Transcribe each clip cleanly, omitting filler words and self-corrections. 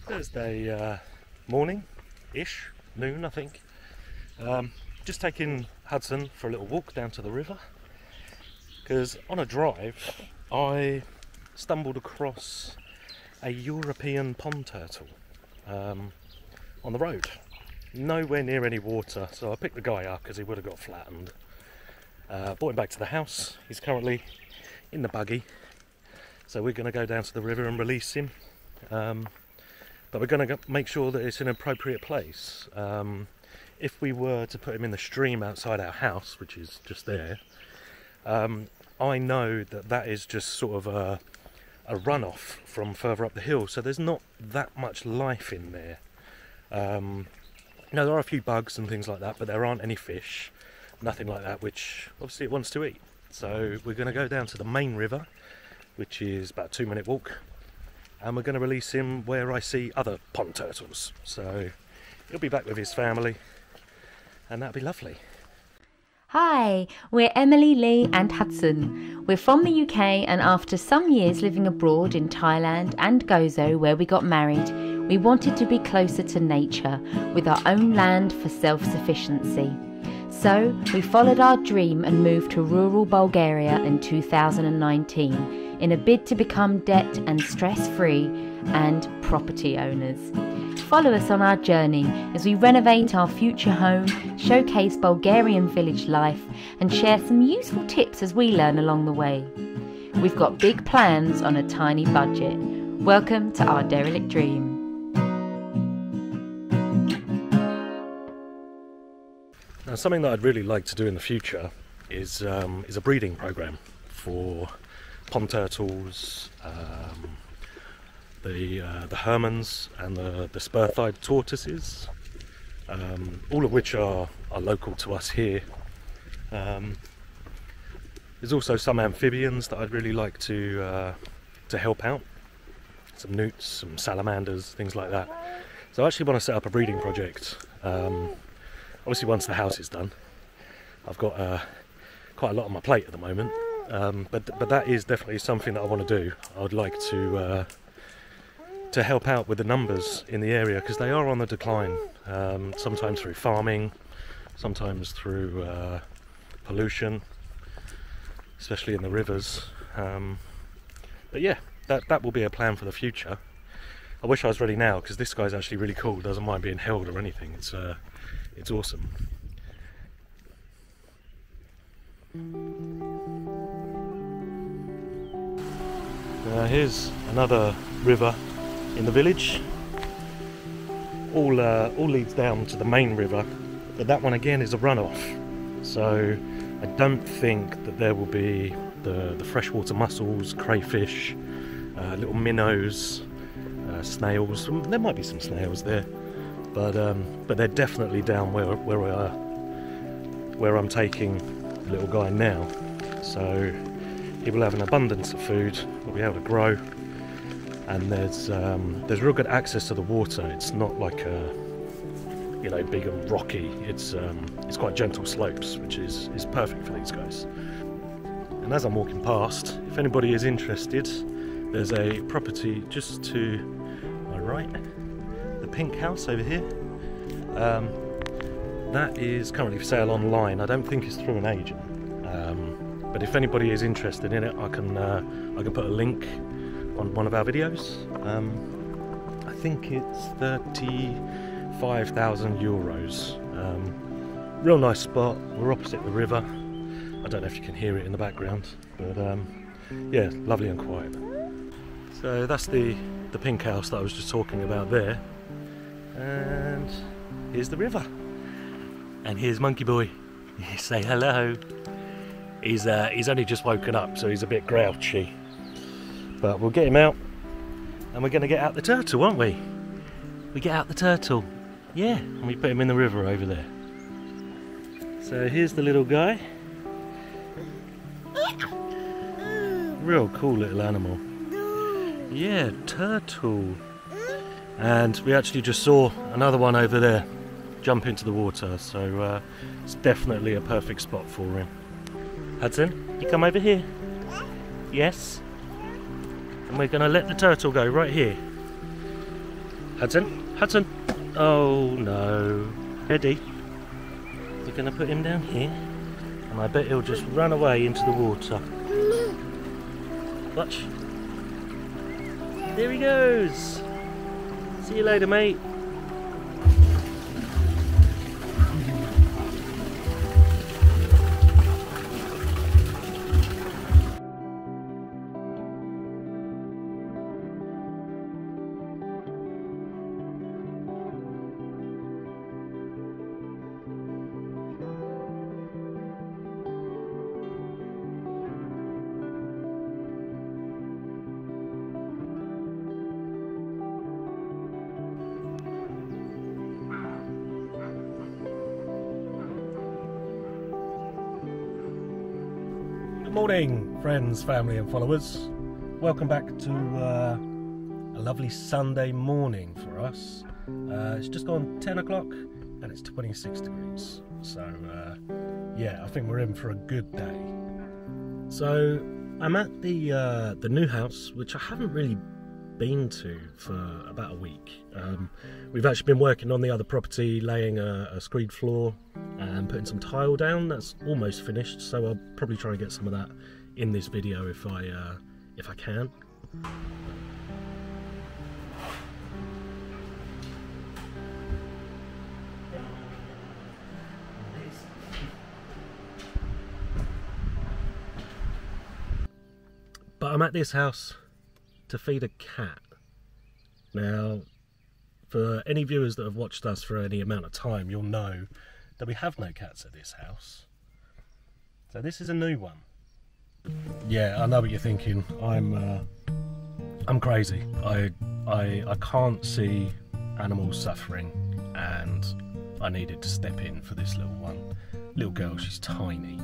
Thursday morning-ish, noon I think. Just taking Hudson for a little walk down to the river, because on a drive I stumbled across a European pond turtle on the road. Nowhere near any water, so I picked the guy up because he would have got flattened. Brought him back to the house. He's currently in the buggy, so we're going to go down to the river and release him. But we're going to make sure that it's in an appropriate place. If we were to put him in the stream outside our house, which is just there, I know that that is just sort of a runoff from further up the hill, so there's not that much life in there. There are a few bugs and things like that, but there aren't any fish, nothing like that, which obviously it wants to eat. So we're going to go down to the main river, which is about a 2-minute walk, and we're going to release him where I see other pond turtles. So he'll be back with his family, and that'll be lovely. Hi, we're Emily, Lee and Hudson. We're from the UK, and after some years living abroad in Thailand and Gozo, where we got married, we wanted to be closer to nature with our own land for self-sufficiency. So we followed our dream and moved to rural Bulgaria in 2019 in a bid to become debt and stress-free and property owners. Follow us on our journey as we renovate our future home, showcase Bulgarian village life and share some useful tips as we learn along the way. We've got big plans on a tiny budget. Welcome to Our Derelict Dream. Now, something that I'd really like to do in the future is a breeding program for pond turtles, the hermans and the spur-thighed tortoises, all of which are local to us here. There's also some amphibians that I'd really like to help out, some newts, some salamanders, things like that. So I actually want to set up a breeding project. Obviously once the house is done. I've got quite a lot on my plate at the moment, but that is definitely something that I want to do. I would like to help out with the numbers in the area, because they are on the decline, sometimes through farming, sometimes through pollution, especially in the rivers. But yeah, that will be a plan for the future. I wish I was ready now, because this guy's actually really cool, doesn't mind being held or anything. It's awesome. Here's another river in the village. All leads down to the main river, but that one again is a runoff. So I don't think that there will be the freshwater mussels, crayfish, little minnows, snails. There might be some snails there, but they're definitely down where I'm taking the little guy now. So he will have an abundance of food, will be able to grow, and there's real good access to the water. It's not like big and rocky. It's quite gentle slopes, which is perfect for these guys. And as I'm walking past, if anybody is interested, there's a property just to my right, the pink house over here. That is currently for sale online. I don't think it's through an agent, but if anybody is interested in it, I can put a link on one of our videos. I think it's 35,000 euros. Real nice spot. We're opposite the river. I don't know if you can hear it in the background, but yeah, lovely and quiet. So that's the pink house that I was just talking about there, and here's the river, and here's Monkey Boy. Say hello. He's only just woken up, so he's a bit grouchy, but we'll get him out, and we're going to get out the turtle, aren't we? We get out the turtle, yeah, and we put him in the river over there. So here's the little guy. Real cool little animal. Yeah, turtle. And we actually just saw another one over there jump into the water, so it's definitely a perfect spot for him. Hudson, you come over here? Yes? And we're going to let the turtle go right here. Hudson, Hudson. Oh no. Ready? We're going to put him down here, and I bet he'll just run away into the water. Watch. There he goes. See you later, mate. Good morning, friends, family and followers. Welcome back to a lovely Sunday morning for us. It's just gone 10 o'clock and it's 26 degrees. So yeah, I think we're in for a good day. So I'm at the new house, which I haven't really been to for about a week. We've actually been working on the other property, laying a screed floor and putting some tile down. That's almost finished, so I'll probably try and get some of that in this video if I can. But I'm at this house to feed a cat. Now, for any viewers that have watched us for any amount of time, you'll know that we have no cats at this house. So this is a new one. Yeah, I know what you're thinking. I'm crazy. I can't see animals suffering, and I needed to step in for this little one. Little girl, she's tiny.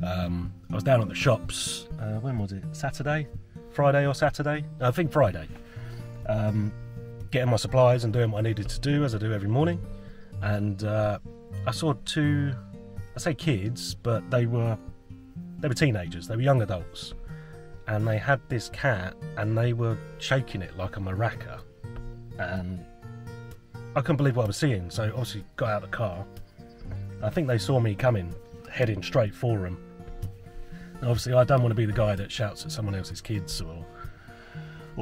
I was down at the shops, when was it? Saturday? Friday or Saturday? I think Friday. Getting my supplies and doing what I needed to do, as I do every morning. And I saw two, I say kids, but they were teenagers, they were young adults. And they had this cat and they were shaking it like a maraca. And I couldn't believe what I was seeing, so obviously got out of the car. I think they saw me coming, heading straight for them. Obviously, I don't want to be the guy that shouts at someone else's kids or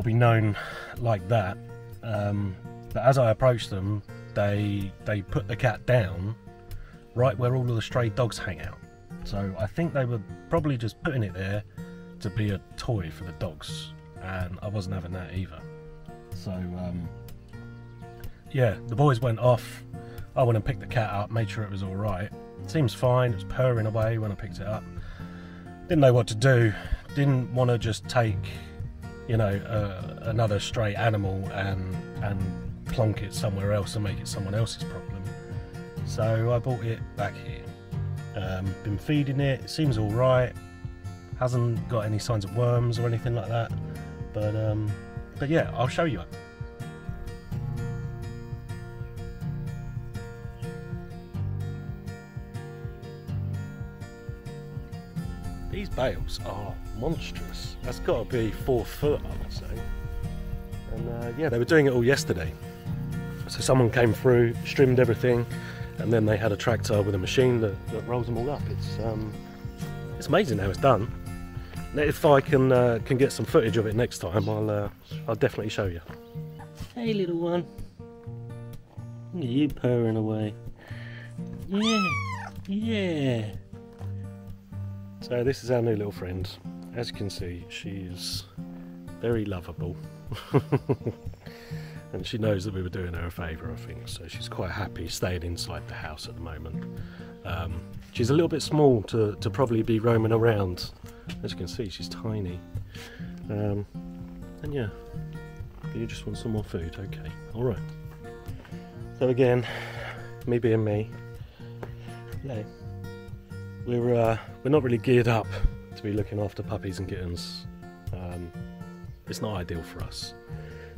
be known like that. But as I approached them, they put the cat down right where all of the stray dogs hang out. So I think they were probably just putting it there to be a toy for the dogs, and I wasn't having that either. So yeah, the boys went off. I went and picked the cat up, made sure it was all right. It seems fine. It was purring away when I picked it up. Didn't know what to do. Didn't want to just take, you know, another stray animal and plonk it somewhere else and make it someone else's problem. So I brought it back here. Been feeding it. It seems all right. Hasn't got any signs of worms or anything like that. But yeah, I'll show you it. These bales are monstrous. That's got to be 4 foot, I would say. And yeah, they were doing it all yesterday. So someone came through, trimmed everything, and then they had a tractor with a machine that rolls them all up. It's amazing how it's done. If I can get some footage of it next time, I'll definitely show you. Hey, little one. Look at you purring away. Yeah, yeah. So this is our new little friend. As you can see, she's very lovable. And she knows that we were doing her a favour, I think, so she's quite happy staying inside the house at the moment. She's a little bit small to probably be roaming around. As you can see, she's tiny. And yeah, you just want some more food, okay, alright. So again, me being me, hello. We're not really geared up to be looking after puppies and kittens. It's not ideal for us.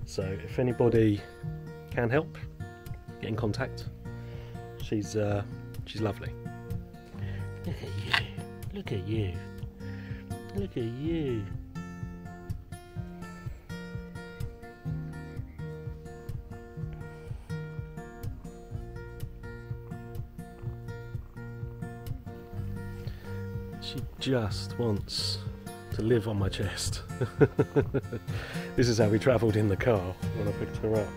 So if anybody can help, get in contact. She's lovely. Look at you. Look at you. Look at you. She just wants to live on my chest. This is how we travelled in the car when I picked her up.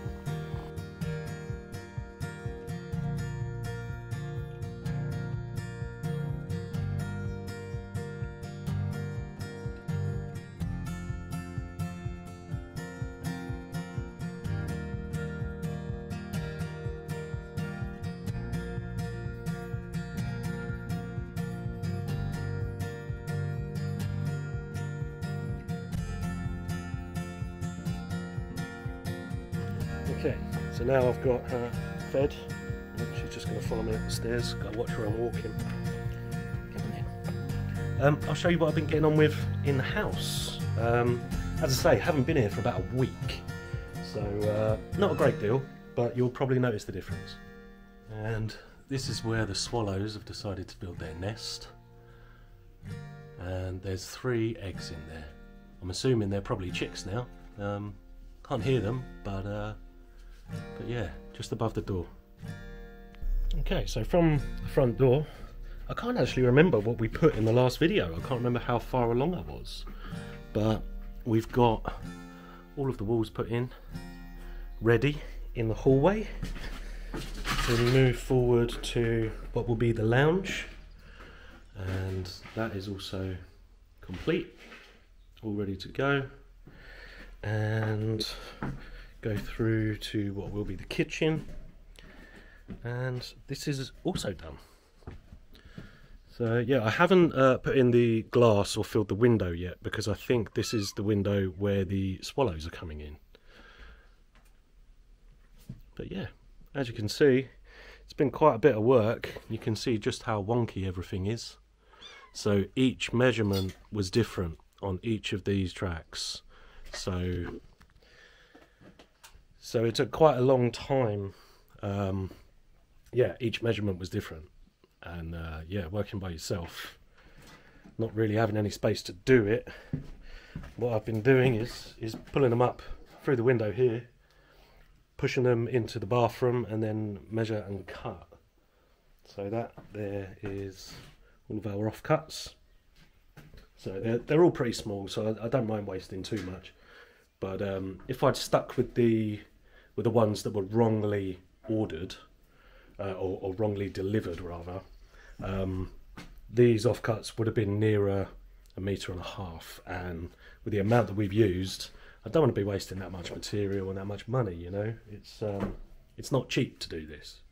Okay, so now I've got her fed. She's just going to follow me up the stairs. Got to watch her I'm walking. I'll show you what I've been getting on with in the house. As I say, haven't been here for about a week, so not a great deal, but you'll probably notice the difference. And this is where the swallows have decided to build their nest. And there's 3 eggs in there. I'm assuming they're probably chicks now. Can't hear them, but yeah, just above the door. Okay, so from the front door, I can't actually remember what we put in the last video. I can't remember how far along I was, but we've got all of the walls put in, ready in the hallway. So we move forward to what will be the lounge, and that is also complete, all ready to go. And go through to what will be the kitchen, and this is also done. So yeah, I haven't put in the glass or filled the window yet, because I think this is the window where the swallows are coming in. But yeah, as you can see, it's been quite a bit of work. You can see just how wonky everything is. So each measurement was different on each of these tracks. So it took quite a long time. Yeah, each measurement was different, and yeah, working by yourself, not really having any space to do it, what I've been doing is pulling them up through the window here, pushing them into the bathroom, and then measure and cut. So that there is all of our offcuts. So they're all pretty small, so I don't mind wasting too much. But if I'd stuck with the ones that were wrongly ordered, or wrongly delivered rather, these offcuts would have been nearer 1.5 meters, and with the amount that we've used, I don't want to be wasting that much material and that much money, you know. It's not cheap to do this.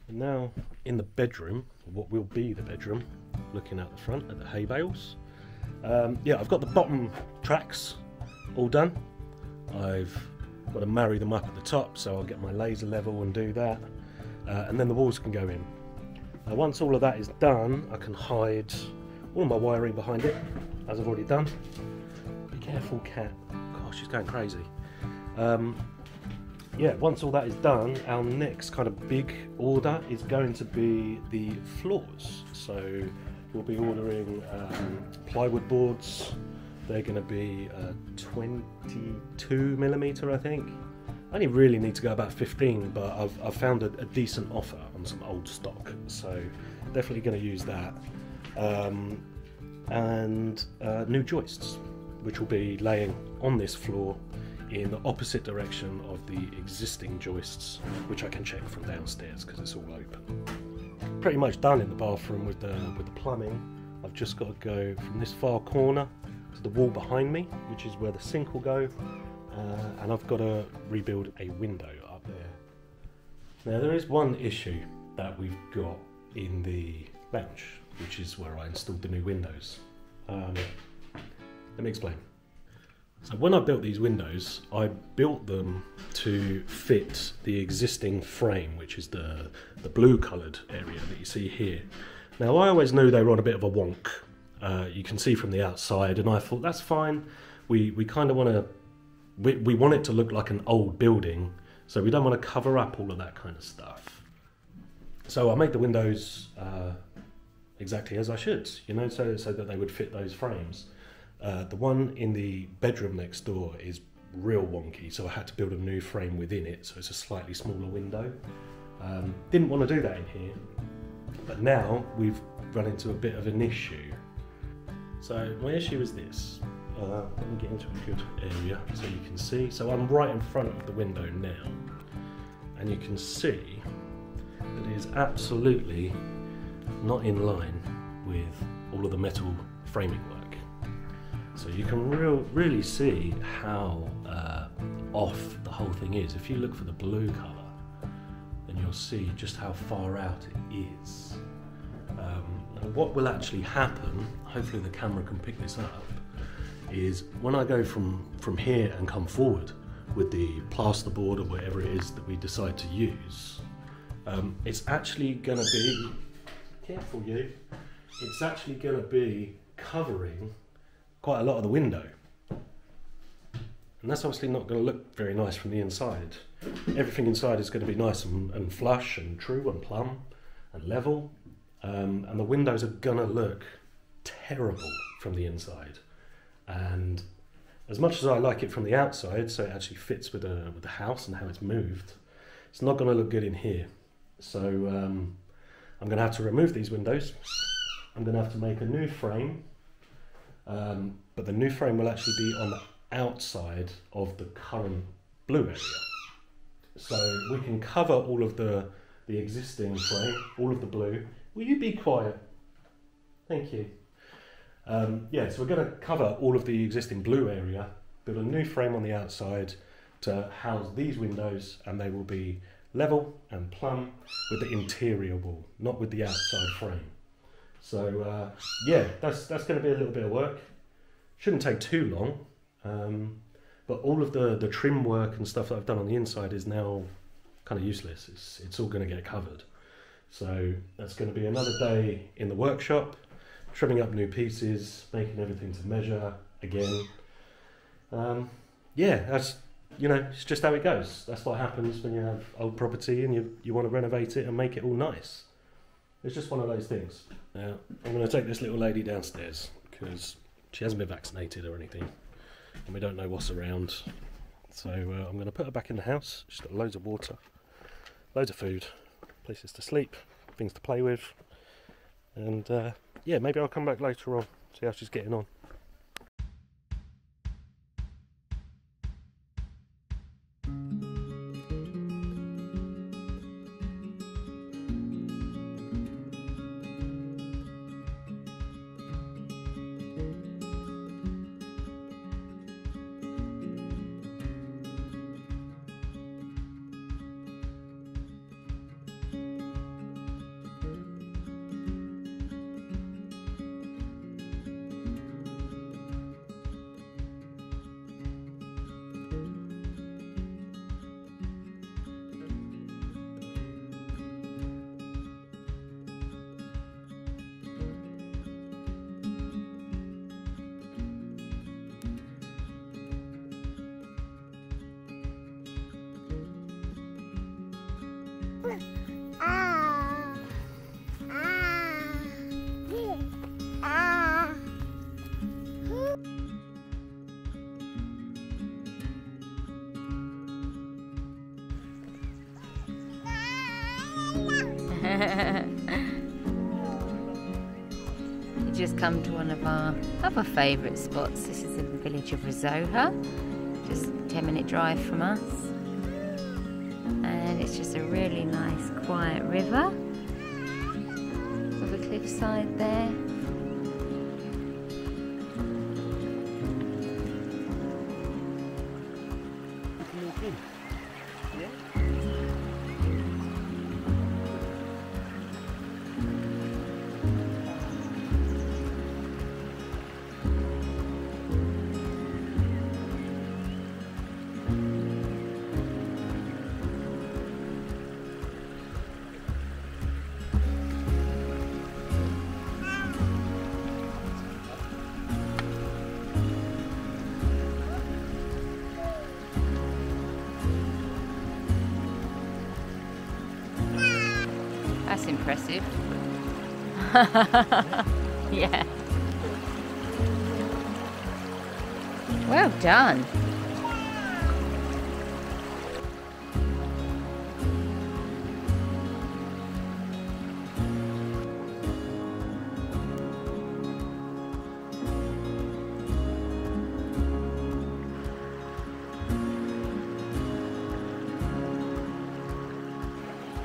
And now in the bedroom, what will be the bedroom, looking out the front at the hay bales. Yeah, I've got the bottom tracks all done. I've got to marry them up at the top, so I'll get my laser level and do that, and then the walls can go in. Once all of that is done, I can hide all of my wiring behind it, as I've already done. Be careful, cat. Gosh, she's going crazy. Yeah, once all that is done, our next kind of big order is going to be the floors. So we'll be ordering plywood boards. They're going to be 22mm, I think. I only really need to go about 15, but I've found a decent offer on some old stock, so definitely going to use that. And new joists, which will be laying on this floor in the opposite direction of the existing joists, which I can check from downstairs because it's all open. Pretty much done in the bathroom with the plumbing. I've just got to go from this far corner to the wall behind me, which is where the sink will go, and I've got to rebuild a window up there. Now there is one issue that we've got in the lounge, which is where I installed the new windows. Let me explain. So when I built these windows, I built them to fit the existing frame, which is the blue coloured area that you see here. Now I always knew they were on a bit of a wonk. You can see from the outside, and I thought that's fine. We kind of want to, we want it to look like an old building, so we don't want to cover up all of that kind of stuff. So I made the windows exactly as I should, you know, so that they would fit those frames. The one in the bedroom next door is real wonky, so I had to build a new frame within it, so it's a slightly smaller window. Didn't want to do that in here, but now we've run into a bit of an issue. So my issue is this. Let me get into a good area so you can see. So I'm right in front of the window now, and you can see that it is absolutely not in line with all of the metal framing work. So you can really see how off the whole thing is. If you look for the blue colour, then you'll see just how far out it is. And what will actually happen, hopefully the camera can pick this up, is when I go from here and come forward with the plasterboard or whatever it is that we decide to use, it's actually going to be, careful you, it's actually going to be covering quite a lot of the window. And that's obviously not going to look very nice from the inside. Everything inside is going to be nice and flush and true and plumb and level. And the windows are going to look terrible from the inside. And as much as I like it from the outside, so it actually fits with the house and how it's moved, it's not going to look good in here. So I'm going to have to remove these windows. I'm going to have to make a new frame, but the new frame will actually be on the outside of the current blue area. So we can cover all of the existing frame, all of the blue. Will you be quiet? Thank you. Yeah, so we're going to cover all of the existing blue area, build a new frame on the outside to house these windows, and they will be level and plumb with the interior wall, not with the outside frame. So yeah, that's going to be a little bit of work. Shouldn't take too long, but all of the trim work and stuff that I've done on the inside is now kind of useless. It's all going to get covered. So that's going to be another day in the workshop, trimming up new pieces, making everything to measure again. Yeah, that's, you know, it's just how it goes. That's what happens when you have old property and you want to renovate it and make it all nice. It's just one of those things. Now, I'm going to take this little lady downstairs because she hasn't been vaccinated or anything, and we don't know what's around. So I'm going to put her back in the house. She's got loads of water, loads of food, places to sleep, things to play with, and yeah, maybe I'll come back later on, see how she's getting on. We just come to one of our other favourite spots. This is in the village of Rizoha, just a 10-minute drive from us, and it's just a really nice quiet river with a cliffside there. That's impressive. Yeah. Well done.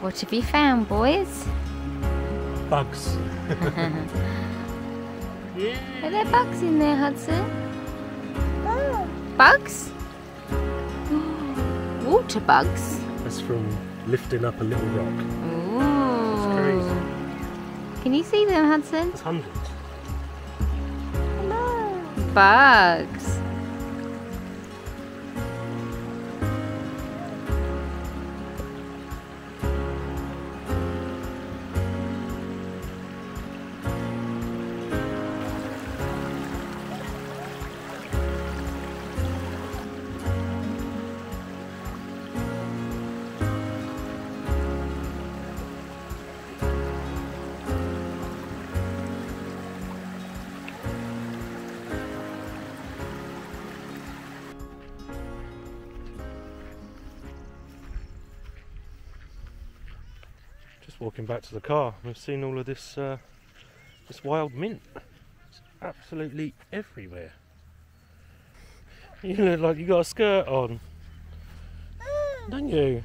What have you found, boys? Bugs. Yeah. Are there bugs in there, Hudson? Bugs? Water bugs? That's from lifting up a little rock. Ooh. That's crazy. Can you see them, Hudson? There's hundreds. Bugs. Just walking back to the car, we've seen all of this this wild mint. It's absolutely everywhere. You look like you got a skirt on, don't you?